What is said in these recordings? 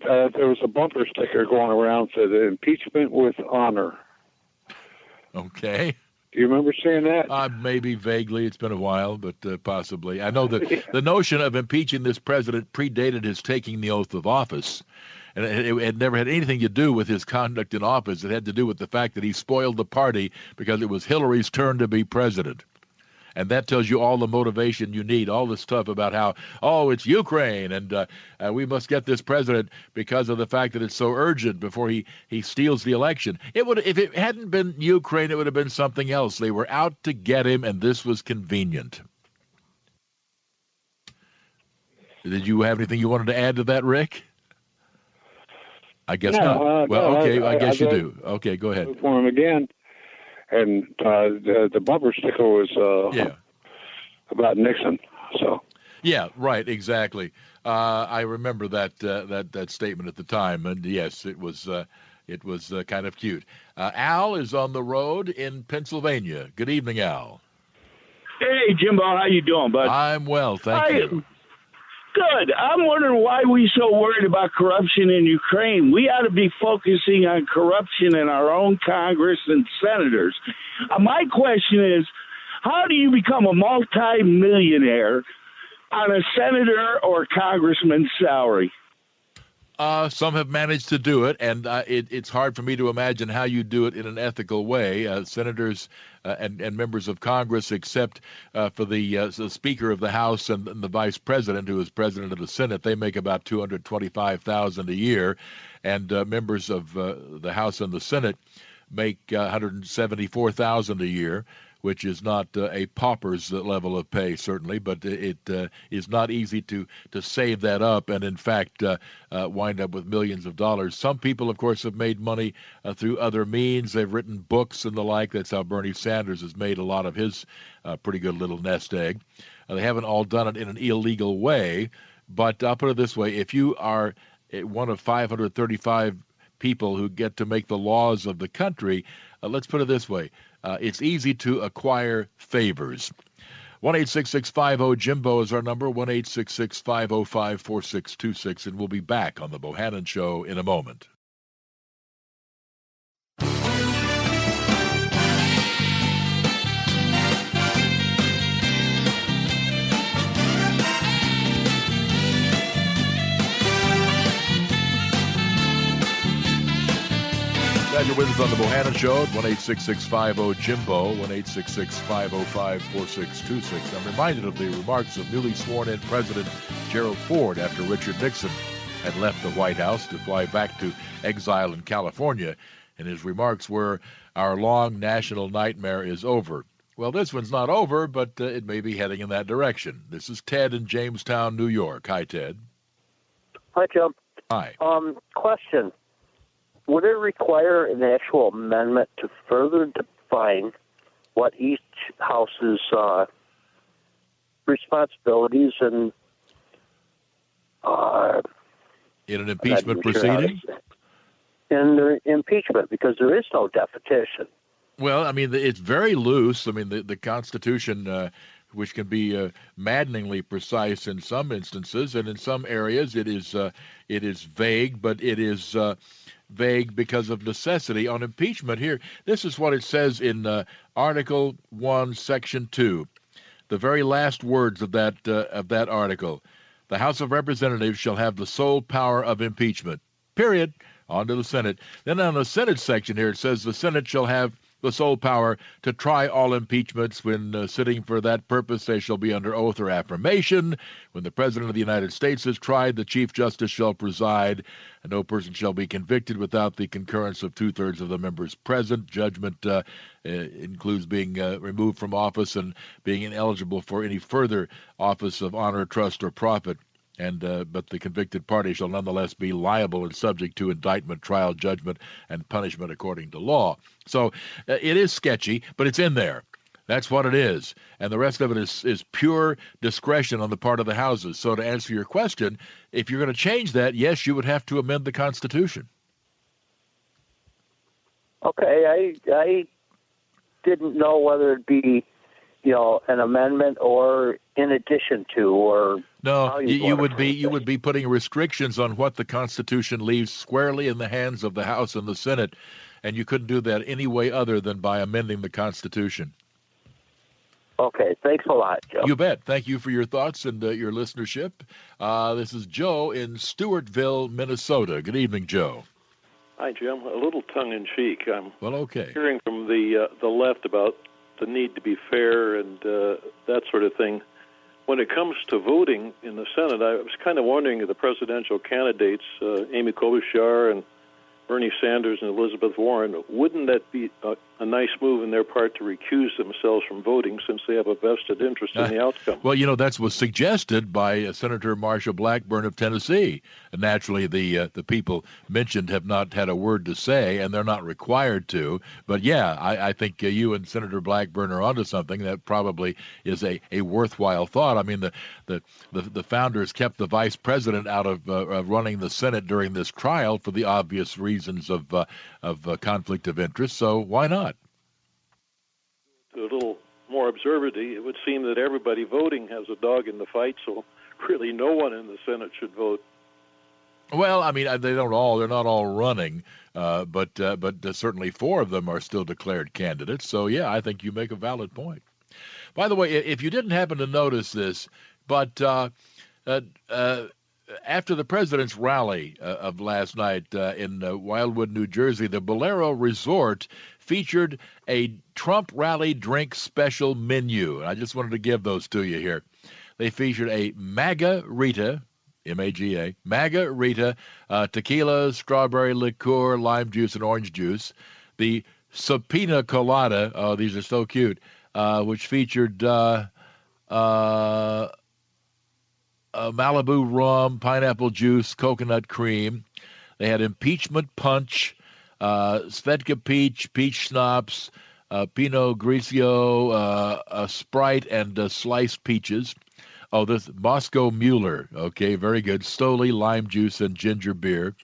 there was a bumper sticker going around that said impeachment with honor. Okay. Do you remember seeing that? Maybe vaguely. It's been a while, but possibly. I know that the notion of impeaching this president predated his taking the oath of office. And it never had anything to do with his conduct in office. It had to do with the fact that he spoiled the party because it was Hillary's turn to be president. And that tells you all the motivation you need, all the stuff about how, it's Ukraine, and we must get this president because of the fact that it's so urgent before he steals the election. If it hadn't been Ukraine, it would have been something else. They were out to get him, and this was convenient. Did you have anything you wanted to add to that, Rick? I guess not. I guess you do. Okay, go ahead. For him again. And the bumper sticker was about Nixon. So yeah, right, exactly. I remember that statement at the time, and yes, it was kind of cute. Al is on the road in Pennsylvania. Good evening, Al. Hey, Jimbo, how you doing, bud? I'm well, thank you. Good. I'm wondering why we so worried about corruption in Ukraine. We ought to be focusing on corruption in our own Congress and senators. My question is, how do you become a multi-millionaire on a senator or congressman's salary? Some have managed to do it, and it's hard for me to imagine how you do it in an ethical way. Senators and members of Congress, except for the Speaker of the House and the Vice President, who is President of the Senate, they make about $225,000 a year, and members of the House and the Senate make $174,000 a year, which is not a pauper's level of pay, certainly, but it is not easy to save that up and, in fact, wind up with millions of dollars. Some people, of course, have made money through other means. They've written books and the like. That's how Bernie Sanders has made a lot of his pretty good little nest egg. They haven't all done it in an illegal way, but I'll put it this way. If you are one of 535 people who get to make the laws of the country, let's put it this way. It's easy to acquire favors. 1-866-50-JIMBO is our number, 1-866-505-4626, and we'll be back on the Bohannon Show in a moment. Glad you're with us on the Bohannon Show at 1-866-50-JIMBO, 1-866-505-4626. I'm reminded of the remarks of newly sworn-in President Gerald Ford after Richard Nixon had left the White House to fly back to exile in California. And his remarks were, "Our long national nightmare is over." Well, this one's not over, but it may be heading in that direction. This is Ted in Jamestown, New York. Hi, Ted. Hi, Jim. Hi. Question. Would it require an actual amendment to further define what each house's responsibilities and in an impeachment proceeding? In the impeachment, because there is no definition. Well, I mean, it's very loose. I mean, the Constitution, which can be maddeningly precise in some instances, and in some areas it is vague, but it is vague because of necessity. On impeachment here, this is what it says in Article 1, Section 2, the very last words of that article. The House of Representatives shall have the sole power of impeachment, period. On to the Senate. Then on the Senate section here, it says the Senate shall have the sole power to try all impeachments. When sitting for that purpose, they shall be under oath or affirmation. When the President of the United States is tried, the Chief Justice shall preside, and no person shall be convicted without the concurrence of 2/3 of the members present. Judgment includes being removed from office and being ineligible for any further office of honor, trust, or profit. But the convicted party shall nonetheless be liable and subject to indictment, trial, judgment, and punishment according to law. So it is sketchy, but it's in there. That's what it is. And the rest of it is pure discretion on the part of the houses. So to answer your question, if you're going to change that, yes, you would have to amend the Constitution. Okay, I didn't know whether it'd be an amendment or in addition to, or no, you would be putting restrictions on what the Constitution leaves squarely in the hands of the House and the Senate, and you couldn't do that any way other than by amending the Constitution. Okay, thanks a lot, Joe. You bet. Thank you for your thoughts and your listenership. This is Joe in Stewartville, Minnesota. Good evening, Joe. Hi, Jim. A little tongue-in-cheek. I'm okay. Hearing from the left about the need to be fair and that sort of thing. When it comes to voting in the Senate, I was kind of wondering if the presidential candidates, Amy Klobuchar and Bernie Sanders and Elizabeth Warren, wouldn't that be a nice move on their part to recuse themselves from voting since they have a vested interest in the outcome? Well, that was suggested by Senator Marsha Blackburn of Tennessee. And naturally, the people mentioned have not had a word to say, and they're not required to. But, yeah, I think you and Senator Blackburn are onto something that probably is a worthwhile thought. I mean, the founders kept the vice president out of running the Senate during this trial for the obvious reasons of conflict of interest, so why not? A little more absurdity, it would seem that everybody voting has a dog in the fight, so really no one in the Senate should vote. Well, I mean, they're not all running, but certainly 4 of them are still declared candidates, so yeah, I think you make a valid point. By the way, if you didn't happen to notice this, but after the president's rally of last night in Wildwood, New Jersey, the Bolero Resort featured a Trump rally drink special menu. I just wanted to give those to you here. They featured a Margarita, M-A-G-A, Margarita, tequila, strawberry liqueur, lime juice, and orange juice. The Subpoena Colada, oh, these are so cute, which featured Malibu rum, pineapple juice, coconut cream. They had impeachment punch, Svedka peach schnapps, Pinot Grigio, Sprite, and sliced peaches. Oh, this Moscow Mueller. Okay, very good. Stoli, lime juice, and ginger beer.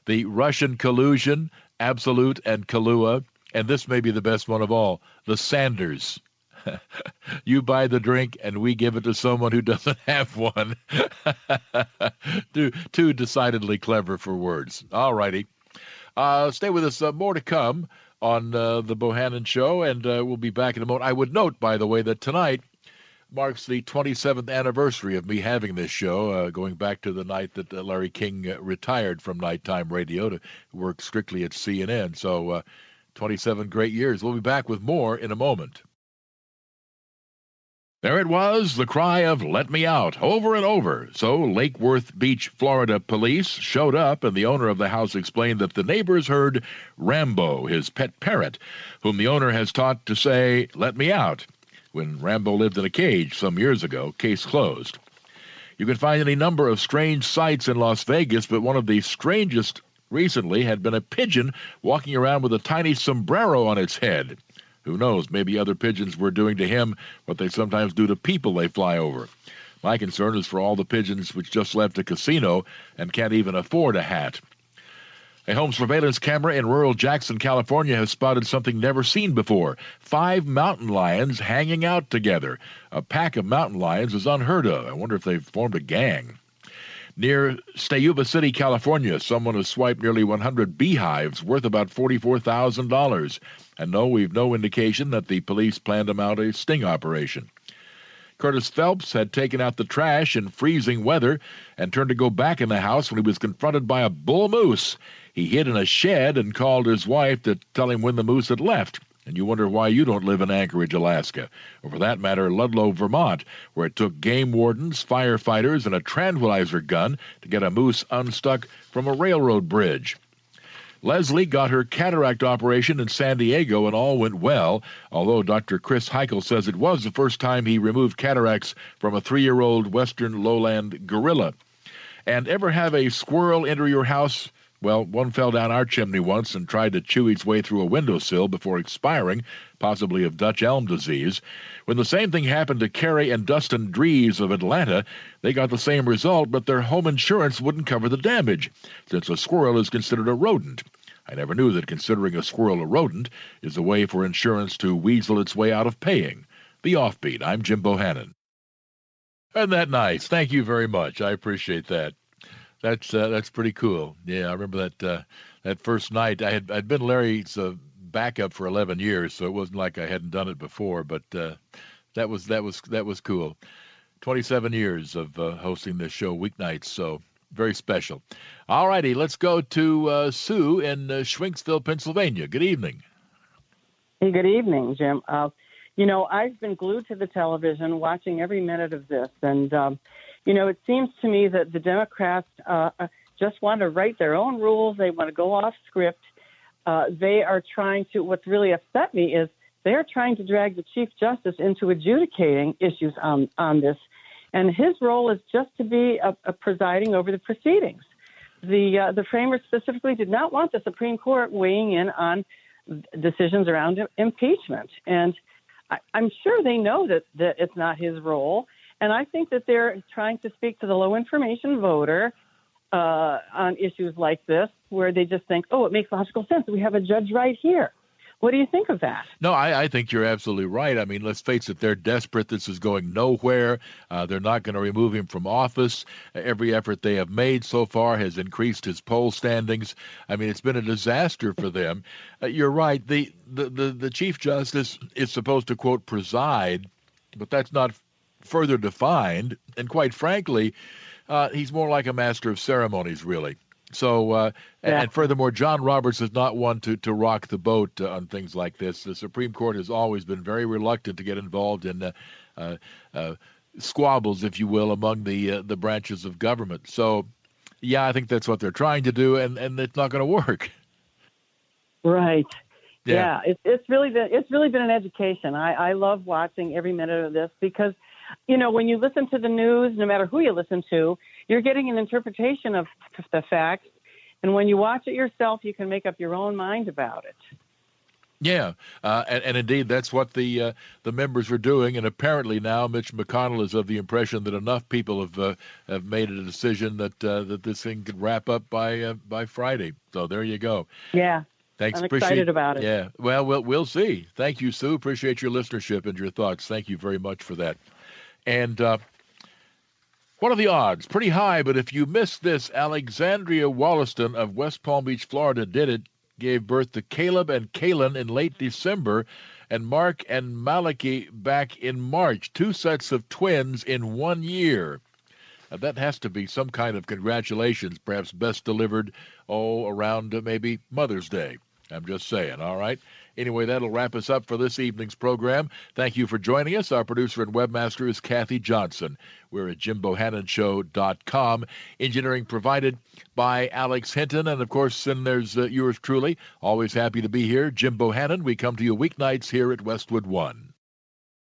The Russian collusion, Absolute, and Kahlua. And this may be the best one of all, the Sanders. You buy the drink and we give it to someone who doesn't have one. Too decidedly clever for words. All righty. Stay with us. More to come on the Bohannon Show, and we'll be back in a moment. I would note, by the way, that tonight marks the 27th anniversary of me having this show, going back to the night that Larry King retired from nighttime radio to work strictly at CNN. So 27 great years. We'll be back with more in a moment. There it was, the cry of "let me out," over and over. So Lake Worth Beach, Florida police showed up, and the owner of the house explained that the neighbors heard Rambo, his pet parrot, whom the owner has taught to say, "let me out," when Rambo lived in a cage some years ago. Case closed. You can find any number of strange sights in Las Vegas, but one of the strangest recently had been a pigeon walking around with a tiny sombrero on its head. Who knows, maybe other pigeons were doing to him what they sometimes do to people they fly over. My concern is for all the pigeons which just left a casino and can't even afford a hat. A home surveillance camera in rural Jackson, California has spotted something never seen before. 5 mountain lions hanging out together. A pack of mountain lions is unheard of. I wonder if they've formed a gang. Near Yuba City, California, someone has swiped nearly 100 beehives worth about $44,000. And no, we've no indication that the police planned to mount a sting operation. Curtis Phelps had taken out the trash in freezing weather and turned to go back in the house when he was confronted by a bull moose. He hid in a shed and called his wife to tell him when the moose had left. And you wonder why you don't live in Anchorage, Alaska, or for that matter, Ludlow, Vermont, where it took game wardens, firefighters, and a tranquilizer gun to get a moose unstuck from a railroad bridge. Leslie got her cataract operation in San Diego, and all went well, although Dr. Chris Heichel says it was the first time he removed cataracts from a 3-year-old western lowland gorilla. And ever have a squirrel enter your house? Well, one fell down our chimney once and tried to chew its way through a windowsill before expiring, possibly of Dutch elm disease. When the same thing happened to Carrie and Dustin Drees of Atlanta, they got the same result, but their home insurance wouldn't cover the damage, since a squirrel is considered a rodent. I never knew that considering a squirrel a rodent is a way for insurance to weasel its way out of paying. The Offbeat. I'm Jim Bohannon. Isn't that nice? Thank you very much. I appreciate that. That's pretty cool. Yeah, I remember that first night. I'd been Larry's backup for 11 years, so it wasn't like I hadn't done it before. But that was cool. 27 years of hosting this show weeknights, so very special. All righty, let's go to Sue in Schwenksville, Pennsylvania. Good evening. Hey, good evening, Jim. I've been glued to the television watching every minute of this, and it seems to me that the Democrats just want to write their own rules. They want to go off script. They are trying to. What's really upset me is they're trying to drag the Chief Justice into adjudicating issues on this, and his role is just to be a presiding over the proceedings. The framers specifically did not want the Supreme Court weighing in on decisions around impeachment, and I'm sure they know that it's not his role. And I think that they're trying to speak to the low information voter on issues like this, where they just think, oh, it makes logical sense. We have a judge right here. What do you think of that? No, I think you're absolutely right. I mean, let's face it, they're desperate. This is going nowhere. They're not going to remove him from office. Every effort they have made so far has increased his poll standings. I mean, it's been a disaster for them. You're right. The Chief Justice is supposed to, quote, preside, but that's not further defined. And quite frankly, he's more like a master of ceremonies, really. So, and furthermore, John Roberts is not one to rock the boat on things like this. The Supreme Court has always been very reluctant to get involved in squabbles, if you will, among the branches of government. So, yeah, I think that's what they're trying to do, and it's not going to work. Right. Yeah. It's really been an education. I love watching every minute of this because, when you listen to the news, no matter who you listen to, you're getting an interpretation of the facts. And when you watch it yourself, you can make up your own mind about it. Yeah, and indeed, that's what the members are doing. And apparently now Mitch McConnell is of the impression that enough people have made a decision that this thing could wrap up by Friday. So there you go. Yeah. Thanks. I'm excited about it. Yeah. Well, we'll see. Thank you, Sue. Appreciate your listenership and your thoughts. Thank you very much for that. And what are the odds? Pretty high, but if you missed this, Alexandria Wollaston of West Palm Beach, Florida did it, gave birth to Caleb and Kaylin in late December, and Mark and Maliki back in March. 2 sets of twins in 1 year. Now, that has to be some kind of congratulations, perhaps best delivered, around maybe Mother's Day. I'm just saying, all right? Anyway, that'll wrap us up for this evening's program. Thank you for joining us. Our producer and webmaster is Kathy Johnson. We're at JimBohannonShow.com. Engineering provided by Alex Hinton. And, of course, then there's yours truly. Always happy to be here. Jim Bohannon. We come to you weeknights here at Westwood One.